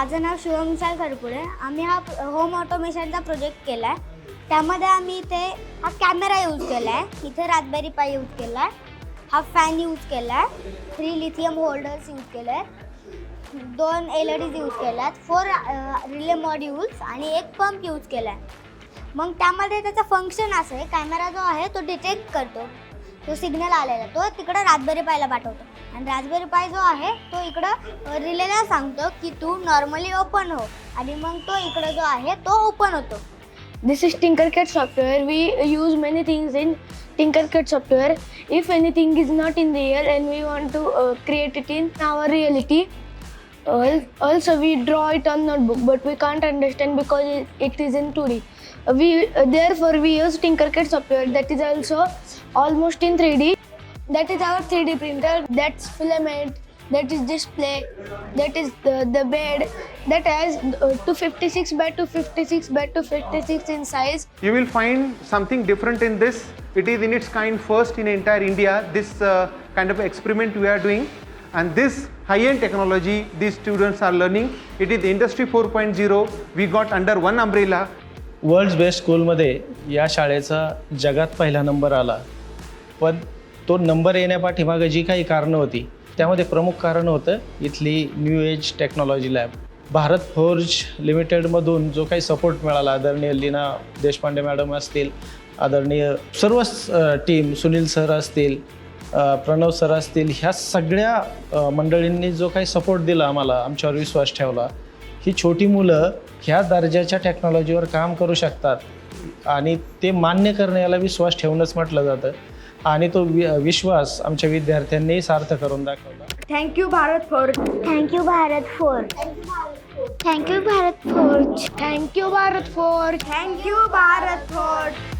माझं नाव शिवम खरपुडे. आम्ही हा होम ऑटोमेशनचा प्रोजेक्ट केला आहे. त्यामध्ये आम्ही इथे हा कॅमेरा यूज केला आहे, इथे रास्पबेरी पाई यूज केला आहे, हा फॅन यूज केला आहे, 3 लिथियम होल्डर्स यूज केले आहेत, 2 LEDs यूज केल्या आहेत, 4 रिले मॉड्यूल्स आणि 1 पंप यूज केला आहे. मग त्यामध्ये त्याचं फंक्शन असं आहे, कॅमेरा जो आहे तो डिटेक्ट करतो, तो सिग्नल आलेला तो तिकडं रास्पबेरी पाईला पाठवतो आणि रास्पबेरी पाई जो आहे तो इकडं रिलेला सांगतो की तू नॉर्मली ओपन हो आणि मग तो इकडं जो आहे तो ओपन होतो. This is Tinkercad software. We use many things in Tinkercad software. If anything is not in the air and we want to create it in our reality, also we draw it on notebook, but we can't understand because it is in 2D. Therefore we use Tinkercad software that is also almost in 3D. That is our 3D printer. That's filament. That is display. That is the bed. That has 256 by 256 by 256 in size. You will find something different in this. It is in its kind first in entire India. This kind of experiment we are doing, and this high-end technology these students are learning. It is Industry 4.0. We got under one umbrella. World's best स्कूलमध्ये या शाळेचा जगात पहिला number आला, पण तो number येण्यापाठीमागं जी काही कारणं होती त्यामध्ये प्रमुख कारण होतं इथली new age technology lab. Bharat Forge लिमिटेडमधून जो काही सपोर्ट मिळाला, आदरणीय लीना देशपांडे मॅडम असतील, आदरणीय सर्वच टीम, सुनील सर असतील, प्रणव सर असतील, ह्या सगळ्या मंडळींनी जो काही सपोर्ट दिला आम्हाला, आमच्यावर विश्वास ठेवला. ही छोटी मुलं ह्या दर्जाच्या टेक्नॉलॉजीवर काम करू शकतात आणि ते मान्य करणं याला विश्वास ठेवणंच म्हटलं जातं आणि तो विश्वास आमच्या विद्यार्थ्यांनी सार्थ करून दाखवला. Thank you Bharat Forge. Thank you Bharat Forge. Thank you Bharat Forge. Thank you Bharat Forge. Thank you, Bharat Forge.